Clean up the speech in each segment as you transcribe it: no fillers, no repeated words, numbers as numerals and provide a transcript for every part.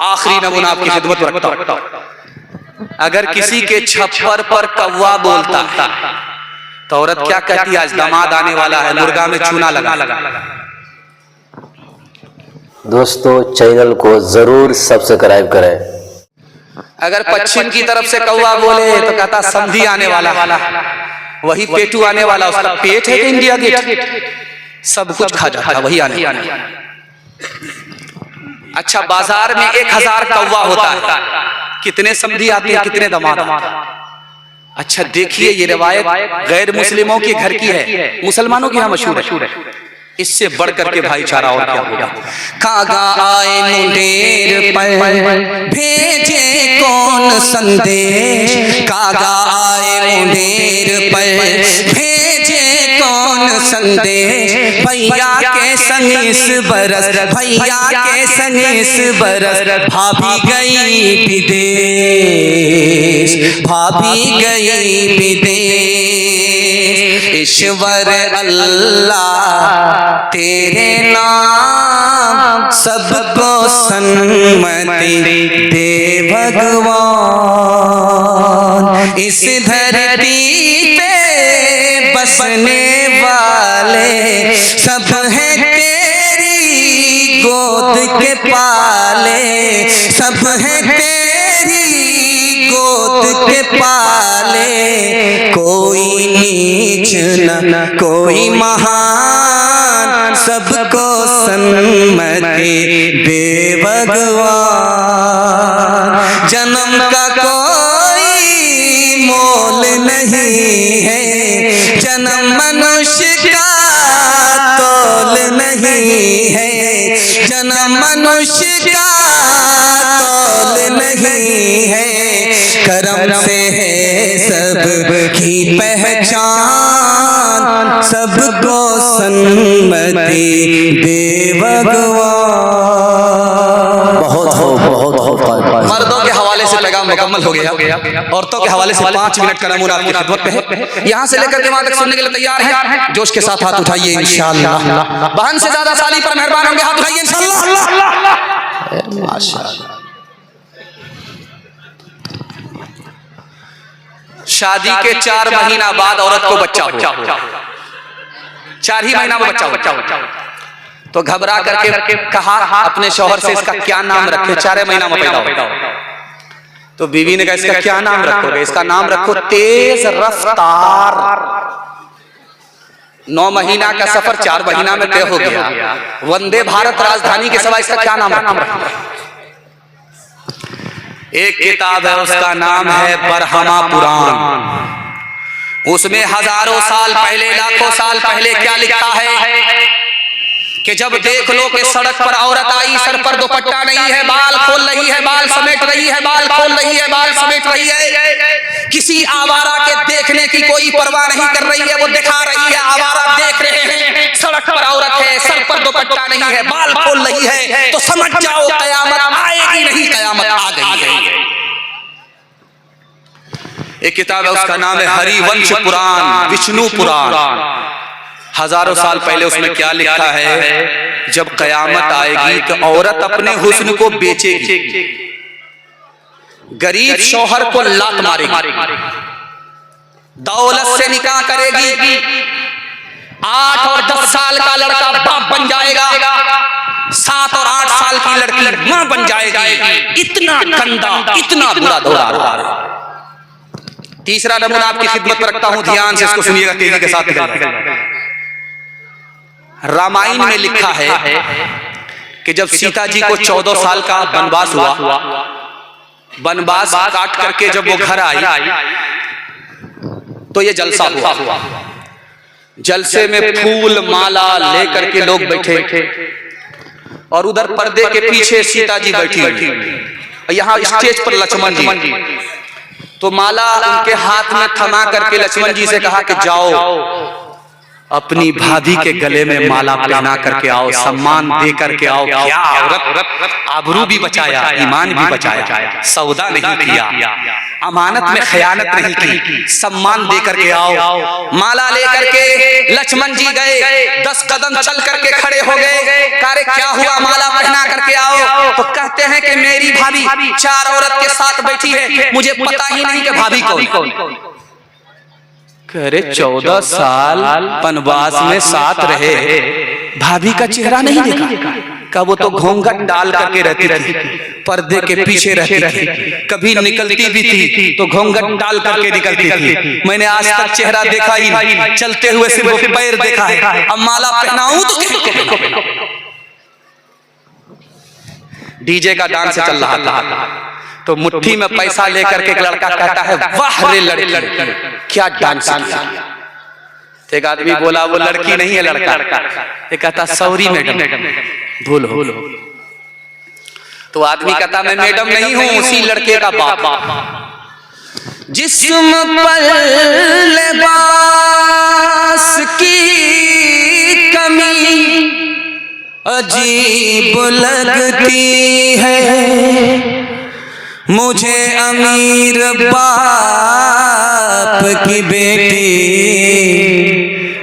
आखिरी नमूना आपकी खिदमत में रखता हूं। अगर किसी के छप्पर पर कौवा बोलता तो औरत क्या कहती है? आज दामाद आने वाला है, मुर्गा में चूना लगा। दोस्तों चैनल को जरूर सब्सक्राइब करें। अगर पश्चिम की तरफ से कौवा बोले तो कहता समधी आने वाला, वही पेटू आने वाला। उसका पेट है कि इंडिया गेट, सब कुछ खा जाता, वही आने। अच्छा, बाजार में 1000 कौवा होता है, कितने समधी आते हैं, कितने दामाद? अच्छा देखिए, ये रिवायत गैर मुस्लिमों के घर की है, मुसलमानों की यहाँ मशहूर है। इससे बढ़ करके भाईचारा और क्या होगा? कागा आए मुंडेर पर भेजे कौन संदेश, कागा आए मुंडेर पर भेजे कौन संदेश, भैया के संग इस बरस, भैया के संग इस बरस भाभी गई विदेश, भाभी गई विदेश। ईश्वर अल्लाह तेरे नाम सबको सन्मति दे भगवान, इस धरती पे बसने वाले सब हैं तेरी गोद के पाले, सब हैं तेरी गोद के पाले। कोई नीच न कोई महान, सबको सन्मति दे भगवान। जन्म का कोई मोल नहीं है, जन्म मनुष्य का तोल नहीं है, जन्म मनुष्य का तोल नहीं है। करम से है सबकी पहचान, सबको सन्मति दे भगवान। बहुत हो। मर्दों के हवाले से पैगाम मुकम्मल हो गया, औरतों के हवाले से 5 मिनट का नमूना आपकी खिदमत में है। यहाँ से लेकर के वहां तक सुनने के लिए तैयार है? जोश के साथ हाथ उठाइए इंशाअल्लाह। बहन से ज्यादा साली पर मेहरबान होंगे, हाथ उठाइए इंशाअल्लाह। माशाअल्लाह। शादी के 4 महीना बाद औरत को बच्चा हो, 4 ही महीना में बच्चा हो, तो घबरा करके कहा अपने शौहर से इसका क्या नाम रखे, 4 महीना में पैदा हो। तो बीवी ने कहा इसका क्या नाम रखोगे? इसका नाम रखो तेज रफ्तार। 9 महीना का सफर 4 महीना में तय हो गया। वंदे भारत राजधानी के सिवा इसका क्या नाम रखोगे? एक किताब है, उसका नाम है बरहमा पुराण। उसमें हजारों साल पहले, लाखों साल पहले क्या लिखा है कि जब देख लो कि सड़क पर औरत आई, सर पर दुपट्टा नहीं है, बाल खोल रही है, बाल समेट रही है, बाल खोल रही है, बाल समेट रही है, किसी आवारा के देखने की कोई परवाह नहीं कर रही है, वो दिखा रही है, आवारा देख रहे हैं, सड़क पर औरत है, सर पर दुपट्टा नहीं है, बाल खोल रही है, तो समझ जाओ कयामत आएगी नहीं, कयामत आ गई है। एक किताब है, उसका नाम है हरिवंश पुराण, विष्णु पुराण। हजारों साल पहले उसमें क्या लिखा है? जब कयामत आएगी तो औरत अपने हुस्न को बेचेगी, गरीब शौहर को लात मारेगी, दौलत से निकाह करेगी, 8 और 10 साल का लड़का बाप बन जाएगा, 7 और 8 साल की लड़की मां बन जाएगी। इतना गंदा, इतना बुरा दौर आ रहा है। तीसरा नमूना आपकी खिदमत में रखता हूं, ध्यान से इसको सुनिएगा, तेजी के साथ। रामायण में लिखा है कि जब सीता जी को 14 साल का वनवास हुआ, वनवास काट करके जब वो घर आई तो ये जलसा हुआ। जलसे में फूल माला लेकर के लोग बैठे और उधर पर्दे के पीछे सीता जी बैठी, यहाँ स्टेज पर लक्ष्मण जी। तो माला उनके हाथ में थमा करके लक्ष्मण जी से कहा कि जाओ अपनी भाभी के गले में माला पहना करके आओ, सम्मान दे करके आओ। क्या औरत, आबरू भी बचाया, ईमान भी बचाया, सौदा नहीं किया। अमानत में खयानत नहीं की, सम्मान दे करके आओ। माला लेकर के लक्ष्मण जी गए, 10 कदम चल करके खड़े हो गए। कार्य क्या हुआ, माला पहना करके आओ। तो कहते हैं कि मेरी भाभी 4 औरत के साथ बैठी है, मुझे पता ही नहीं कि भाभी कौन। करे 14 साल वनवास में साथ रहे, भाभी का चेहरा नहीं देखा। का वो तो घूंघट डाल करके रहती थी, पर्दे के पीछे रहती थी, कभी निकलती भी थी तो घूंघट डाल करके निकलती थी। मैंने आज तक चेहरा देखा ही नहीं, चलते हुए सिर्फ पैर देखा है। अब माला पहनाऊं तो किसको पहनाऊं? डीजे का डांस चल रहा था, तो मुट्ठी में पैसा लेकर के एक लड़का कहता है, वाह रे लड़की, क्या डांस किया। एक आदमी बोला, वो लड़की नहीं है लड़का। ये कहता, सॉरी मैडम, भूल हो। तो आदमी कहता, मैं मैडम नहीं हूं, उसी लड़के का बाप। जिस्म पर लिबास की कमी अजीब लगती है, मुझे अमीर बाप की बेटी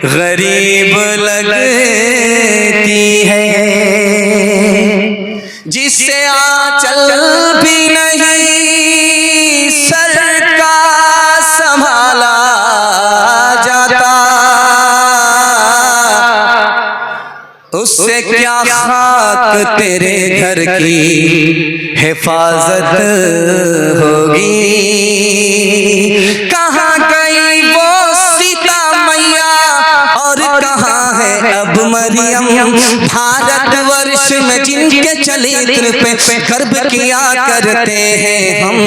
गरीब लगती है, जिससे आंचल भी नहीं सर का संभाला जाता, उससे क्या खाक तेरे घर की हिफाजत होगी। कहाँ गई वो सीता मैया और कहाँ है अब मरियम। भारतवर्ष में जिनके चरित्र पे गर्व किया करते हैं हम,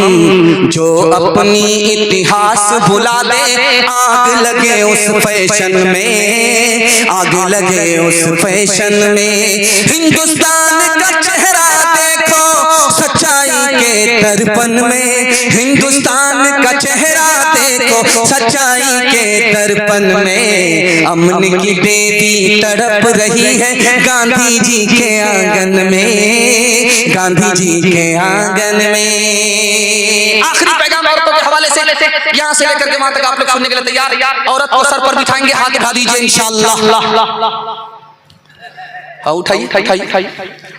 जो अपनी इतिहास भुला दे, आग लगे उस फैशन में, आग लगे उस फैशन में। हिंदुस्तान का चेहरा देखो सच्चाई के दर्पण में, हिंदुस्तान का चेहरा देखो सच्चाई के दर्पण में। अमन की देवी तड़प रही है गांधी जी के आंगन में, गांधी जी के आंगन में। आखिरी पैगाम औरतों के हवाले से यहाँ से लेकर के वहां तक आप लोग सुनने के लिए तैयार। औरत को सर पर बिठाएंगे, हाथ उठा दीजिए इंशाअल्लाह। उठाइए,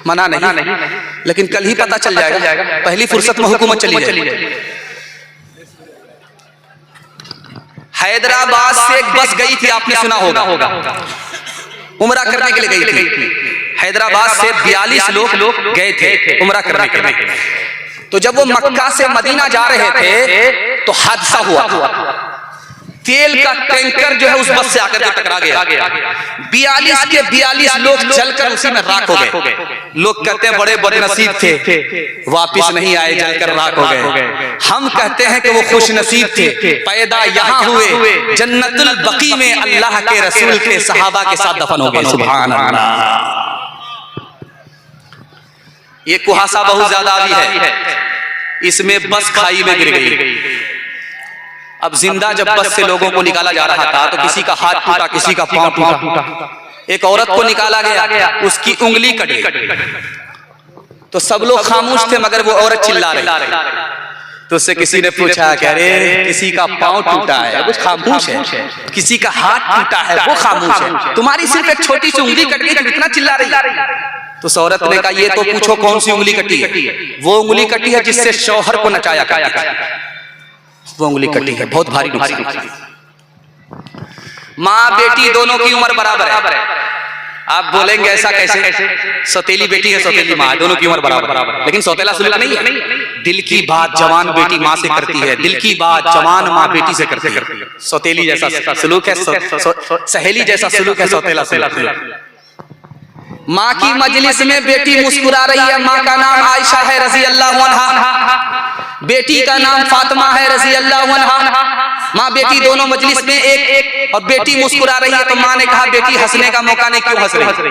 मना नहीं, लेकिन कल ही पता चल जाएगा, पहली फुर्सत में हुकूमत चली जाए। हैदराबाद से एक बस गई थी, आपने सुना होगा, उम्रा करने के लिए गई थी। हैदराबाद से 42 लोग गए थे उम्रा करने के लिए। तो जब वो मक्का से मदीना जा रहे थे तो हादसा हुआ। तेल का टैंकर जो है उस बस से आकर के टकरा गया। 42 के 42 लोग जलकर उसी में राख हो गए। लोग कहते हैं बड़े बदनसीब थे, वापिस नहीं आए, जलकर राख हो गए। हम कहते हैं कि वो खुश नसीब थे, पैदा यहाँ हुए, जन्नतुल बकी में अल्लाह के रसूल के सहाबा के साथ दफन हो गए। सुभान अल्लाह। ये कुहासा बहुत ज्यादा अभी है, इसमें बस खाई में गिर गई। अब जिंदा जब बस से लोगों को निकाला जा रहा था तो किसी का हाथ टूटा, किसी का पांव टूटा। एक औरत को निकाला गया, उसकी उंगली कट गई। तो सब लोग खामोश थे, मगर वो औरत चिल्ला रही। तो उससे किसी ने पूछा कि अरे किसी का पांव टूटा है, वो खामोश है, किसी का हाथ टूटा है, वो खामोश है, तुम्हारी सिर्फ एक छोटी सी उंगली कट गई, इतना चिल्ला रही। तो उस औरत ने कहा, ये तो पूछो कौन सी उंगली कटी है। वो उंगली कटी है जिससे शौहर को नचाया करती है, वो उंगली कटी है, बहुत भारी नुकसान। माँ बेटी दोनों की उम्र बराबर है। आप बोलेंगे ऐसा कैसे, सौतेली बेटी है, सौतेली माँ, दोनों की उम्र बराबर, लेकिन सौतेला सुलूक नहीं है। दिल की बात जवान बेटी माँ से करती है, दिल की बात जवान माँ बेटी से करती है। सौतेली जैसा सलूक है, सहेली जैसा सलूक है सौतेला सलूक। माँ की मजलिस में बेटी मुस्कुरा रही है। माँ का नाम आयशा है रज़ी अल्लाह अन्हा, बेटी का नाम फातिमा है रज़ी अल्लाह अन्हा। माँ बेटी दोनों मजलिस में एक, और बेटी मुस्कुरा रही है। तो माँ ने कहा, बेटी हंसने का मौका नहीं, क्यों हंस रही?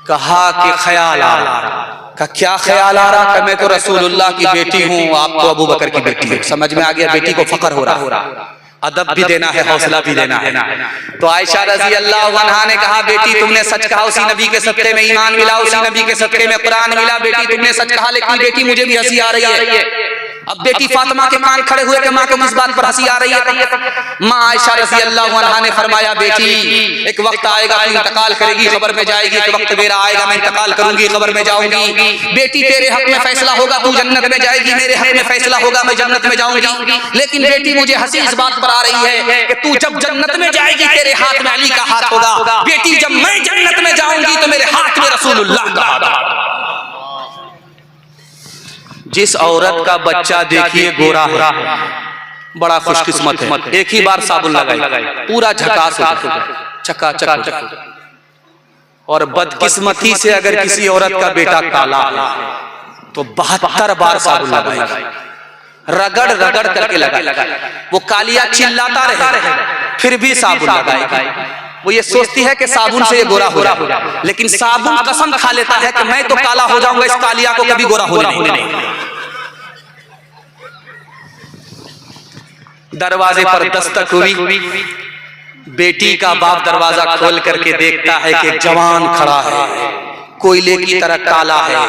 कहा कि ख्याल आ रहा। का क्या ख्याल आ रहा? कि मैं तो रसूलुल्लाह की बेटी हूँ, आप तो अबू बकर की बेटी है। समझ में आ गया, बेटी को फख्र हो रहा, अदब भी देना है, हौसला भी देना है। तो आयशा रज़ी अल्लाह अन्हा ने कहा, बेटी तुमने सच कहा, उसी नबी के सदके में ईमान मिला, उसी नबी के सदके में कुरान मिला। बेटी तुमने सच कहा, लेकिन बेटी मुझे भी हंसी आ रही है। अब बेटी फातिमा के कान खड़े हुए कि माँ को किस बात पर हंसी आ रही है। माँ आयशा रज़ी अल्लाह अन्हा ने फरमाया, बेटी एक वक्त आएगा तू इंतकाल करेगी, कब्र में जाएगी, एक वक्त मेरा आएगा मैं इंतकाल करूंगी, कब्र में जाऊंगी। बेटी तेरे हक में फैसला होगा तू जन्नत में जाएगी, मेरे हक में फैसला होगा मैं जन्नत में जाऊंगी। लेकिन बेटी मुझे हंसी इस बात पर आ रही है कि तू जब जन्नत में जाएगी तेरे हाथ में अली का हाथ होगा, बेटी जब मैं जन्नत में जाऊंगी तो मेरे हाथ में रसूलुल्लाह का हाथ होगा। जिस औरत का बच्चा देखिए गोरा है, बड़ा खुशकिस्मत है, एक ही बार साबुन लगाई पूरा झकास हो जाए, चकाचक। और बदकिस्मती से अगर किसी औरत का बेटा काला है तो 72 बार साबुन लगाई, रगड़ रगड़ करके लगा, वो कालिया चिल्लाता रहे फिर भी साबुन लगाएगी। वो ये सोचती है कि साबुन से ये गोरा हो रहा, लेकिन साबुन कसम खा लेता है कि मैं तो काला हो जाऊंगा, इस कालिया को कभी गोरा होने नहीं। दरवाजे पर दस्तक हुई, बेटी का बाप दरवाजा खोल करके देखता है कि जवान खड़ा है, कोयले की तरह काला है,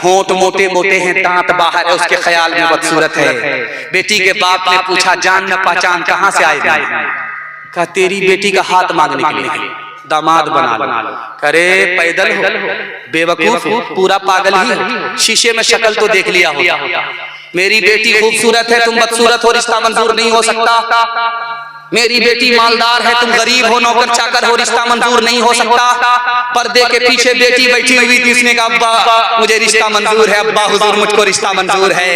होंठ मोटे मोटे हैं, दांत बाहर है, उसके ख्याल में बदसूरत है। बेटी के बाप ने पूछा, जान न पहचान कहां से आए? कहा तेरी बेटी का हाथ मांगने के लिए, दामाद बना लो। करे पैदल हो, बेवकूफ, पूरा पागल ही, शीशे में शक्ल तो देख लिया होगा। मेरी बेटी खूबसूरत है, तुम बदसूरत हो, रिश्ता मंजूर नहीं हो सकता। मेरी बेटी मालदार है, तुम गरीब हो, नौकर चाकर हो, रिश्ता मंजूर नहीं हो सकता। पर्दे के पीछे बेटी बैठी हुई थी, उसने कहा अब्बा मुझे रिश्ता मंजूर है, अब्बा हुजूर मुझको रिश्ता मंजूर है।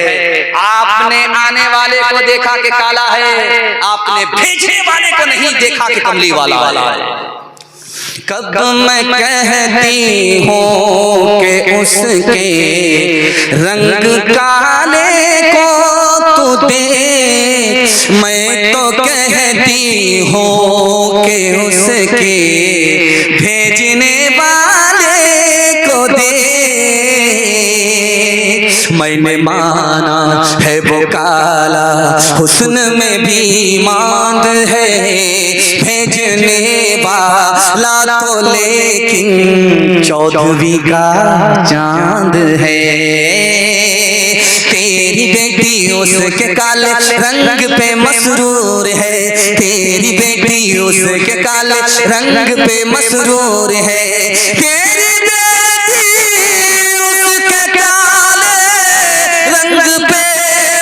आपने आने वाले को देखा कि काला है, आपने भेजने वाले को नहीं देखा कि कमली वाला है। कब मैं कहती हूँ कि उसके रंग काले को तू दे, मैं तो कहती हूँ कि उसके भेजने वाले को दे। मैंने माना है वो काला, हुस्न में भी मांद है, भेजने वाला तो लेकिन 14वीं का चांद है। तेरी बेटी उसके काले रंग पे मसरूर है, तेरी बेटी उसके काले रंग पे मसरूर है, तेरी बेटी उसके काले रंग पे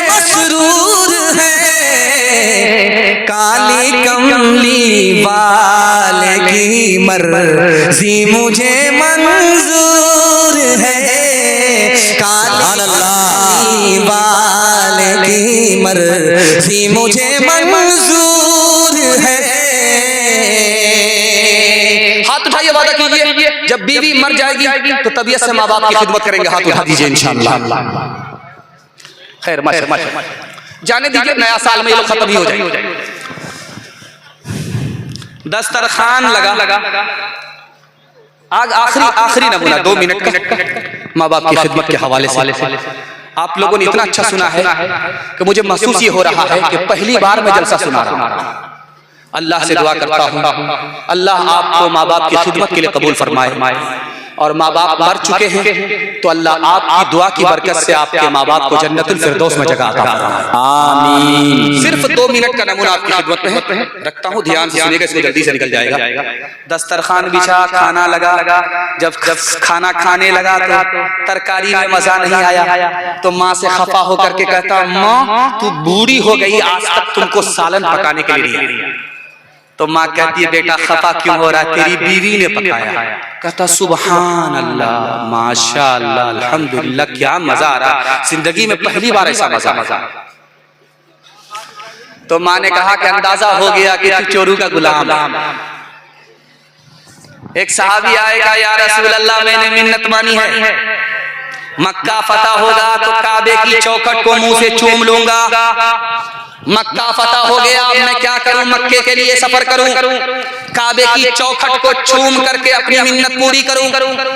मसरूर है। काली कमली वाले की मर्जी मुझे मंजूर है, काली वाले की मर्जी मुझे मंजूर है। हाथ उठाइए, वादा कीजिए जब बीवी मर जाएगी तो तबीयत से माँ बाप की खिदमत करेंगे। हाथ उठा दीजिए इंशाअल्लाह। खैर माशा जाने दीजिए, नया साल में ये लोग खत्म ही हो जाएंगे। दस्तरखान लगा, आखिरी नमूना 2 मिनट का माँ बाप की खिदमत के हवाले से। आप लोगों ने इतना अच्छा सुना है कि मुझे महसूस ये हो रहा है कि पहली बार मैं जलसा सुना रहा हूँ। अल्लाह से दुआ करता हूँ अल्लाह आपको माँ बाप की खिदमत के लिए कबूल फरमाए, और माँ बाप मर चुके हैं तो अल्लाह आपकी दुआ की बरकत से आपके माँ बाप को जन्नतुल फिरदौस में जगह अता फरमाए, आमीन। सिर्फ 2 मिनट का नमूना आपकी खिदमत में रखता हूँ, ध्यान से सुनिएगा, इसमें जल्दी से निकल जाएगा। दस्तरखान बिछा, खाना लगा, जब खाना खाने लगा तो तरकारी में मजा नहीं आया तो माँ से खफा होकर के कहता, माँ तू बूढ़ी हो गई, आज तक तुमको सालन पकाने के लिए नहीं। तो माँ कहती है, बेटा खफा क्यों हो रहा है, तेरी बीवी ने पकाया। कहता सुभान अल्लाह, माशाअल्लाह, अल्हम्दुलिल्लाह, क्या मजा आ रहा, जिंदगी में पहली बार ऐसा मजा। तो माँ ने कहा कि अंदाजा हो गया कि तू चोरू का गुलाम। एक सहाबी आएगा, या रसूल अल्लाह मैंने मिन्नत मानी है, मक्का फतह होगा तो काबे की चौखट को मुंह से चूम लूंगा। मक्का फतह हो गया, अब मैं क्या करूं, मक्के के लिए सफर करूं, काबे की चौखट को चूम करके अपनी मिन्नत पूरी करूं।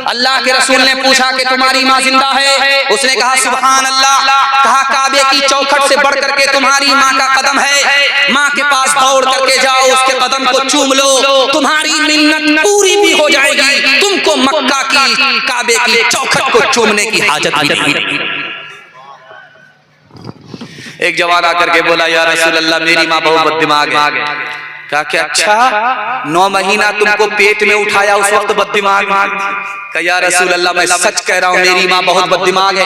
अल्लाह के रसूल ने पूछा कि तुम्हारी माँ जिंदा है? उसने कहा सुभान अल्लाह। कहा काबे की चौखट से बढ़ करके तुम्हारी माँ का कदम है, माँ के पास दौड़ करके जाओ, उसके कदम को चूम लो, तुम्हारी मिन्नत पूरी भी हो जाएगी, तुमको मक्का की काबे की चौखट को चूमने की हाजत भी नहीं। एक जवान आकर के बोला, या रसूल अल्लाह मेरी माँ बहुत बददिमाग है। कहा कि अच्छा 9 महीना तुमको पेट में उठाया उस वक्त बददिमाग? कहा या रसूल अल्लाह मैं सच कह रहा हूँ मेरी माँ बहुत बददिमाग है।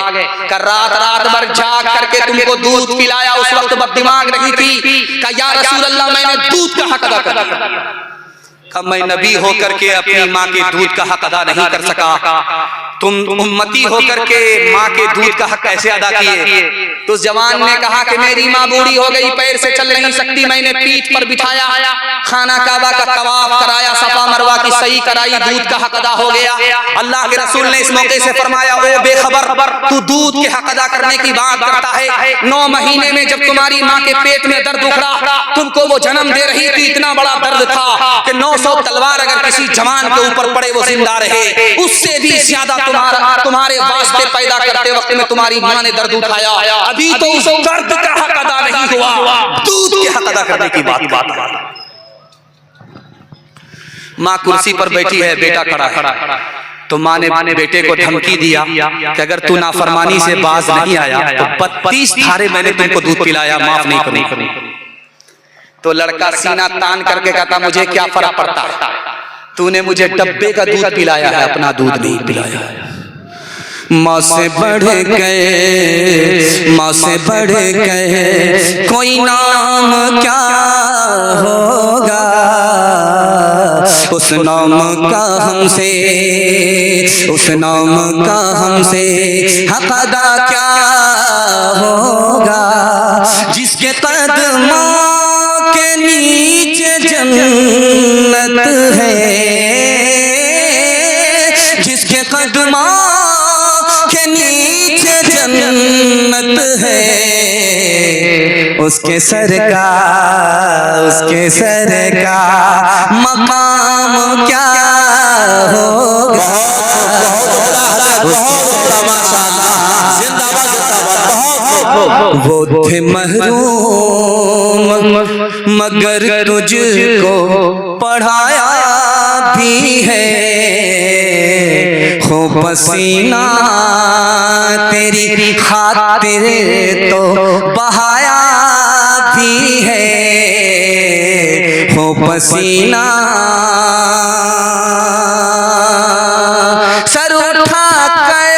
कहा रात भर जाग करके तुमको दूध पिलाया उस वक्त बददिमाग नहीं थी? कहा या रसूल अल्लाह मैंने दूध का हक अदा कर दिया। कहा मैं नबी होकर के अपनी माँ के दूध का हक अदा नहीं कर सका, तुम उम्मती होकर के माँ के दूध का हक कैसे अदा किए? तो उस जवान ने कहा कि मेरी माँ बूढ़ी हो गई, पैर से चल नहीं सकती, मैंने पीठ पर बिठाया, खाना काबा का तवाफ कराया, सफा मरवा की सही कराई, दूध का हक अदा हो गया। अल्लाह के रसूल ने इस मौके से फरमाया, ओ बेखबर, तू दूध के हक अदा करने की बात करता है? 9 महीने में जब तुम्हारी माँ के पेट में दर्द उखड़ा, तुमको वो जन्म दे रही थी, इतना बड़ा दर्द था कि 900 तलवार अगर किसी जवान के ऊपर पड़े वो जिंदा रहे, उससे भी ज्यादा तुम्हारे वास्ते पैदा करते वक्त में तुम्हारी माँ ने दर्द उठाया। अभी तो उस दर्द का हक अदा नहीं हुआ, दूध के हक अदा करने की बात। माँ कुर्सी पर बैठी है, बेटा खड़ा है, तो माँ ने बेटे को धमकी दिया कि अगर तू नाफरमानी से बाज नहीं आया तो 32 धारे मैंने तुमको दूध पिलाया, माफ नहीं करूंगा। तो लड़का सीना तान करके कहता, मुझे क्या फर्क पड़ता, तूने मुझे डब्बे का दूध पिलाया है, अपना दूध नहीं पिलाया। माँ से बढ़ गए, माँ से बढ़ गए कोई नाम क्या होगा, उस नाम का हमसे, उस नाम का हमसे हक अदा क्या होगा, जिसके कदमों के नीचे जन्नत है, जिसके कदमों के नीचे जन्नत है, उसके सर का मकाम क्या होगा। वो थे महरूम मगर तुझको पढ़ाया भी है, हो पसीना तेरी खातिर तो बहाया भी है, हो पसीना सर उठा कर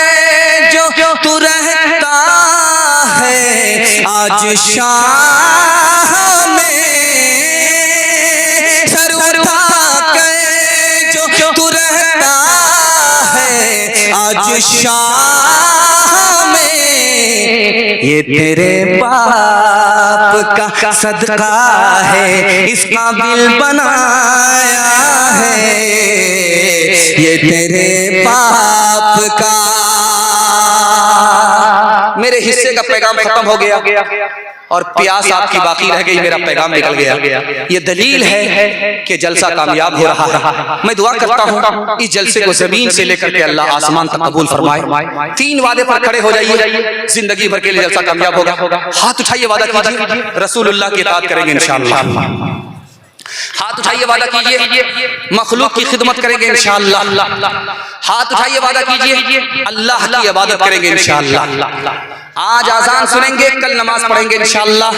जो तू रहता है आज शाम में, सर उठा कर जो तू रहता है आज शाम में, ये तेरे बाप का सदका है, इस काबिल बनाया है, ये तेरे बाप का। मेरे हिस्से का पैगाम खत्म हो गया और प्यास आपकी बाकी रह गई, मेरा पैगाम निकल गया। ये दलील है कि जलसा कामयाब हो रहा है। मैं दुआ करता हूँ इस जलसे को जमीन से लेकर के अल्लाह आसमान तक कबूल फरमाए। 3 वादे पर खड़े हो जाइए, जिंदगी भर के लिए जलसा कामयाब होगा। हाथ उठाइए, वादा कीजिए रसूलुल्लाह की इताअत करेंगे इंशाअल्लाह। हाथ उठाइए, वादा कीजिए मखलूक की खिदमत करेंगे इंशाअल्लाह। हाथ उठाइए, वादा कीजिए अल्लाह की इबादत करेंगे इंशाअल्लाह। आज आजान सुनेंगे, कल नमाज पढ़ेंगे इंशाअल्लाह।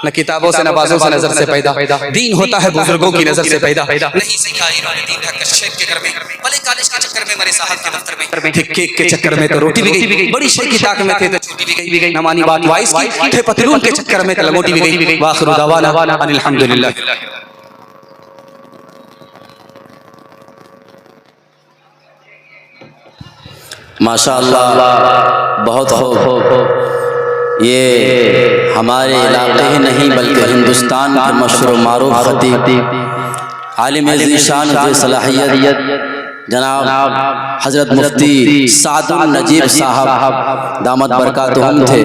न किताबों से नवाजों से नजर से पैदा, दीन होता है बुजुर्गों की नजर से पैदा। नहीं सीखा दीन है शेख के घर में, भले कॉलेज के चक्कर में, मेरे साहब के दफ्तर में, थे केक के चक्कर में तो रोटी भी गई, बड़ी शेख की ताक में थे तो छोटी भी गई, न मानी बात वाइस की, थे पतलून के चक्कर में तो लंगोटी भी गई। वाखिरु दावाना अनिल हम्दुलिल्लाह। माशाअल्लाह, बहुत खूब। ये हमारे इलाके ही नहीं बल्कि हिंदुस्तान के मशहूर मारूफ खतीब आलिम ज़ीशान ज़ी सलाहियत जनाब हजरत मुफ्ती सादुल नजीब साहब दामत बरकातुहुम थे।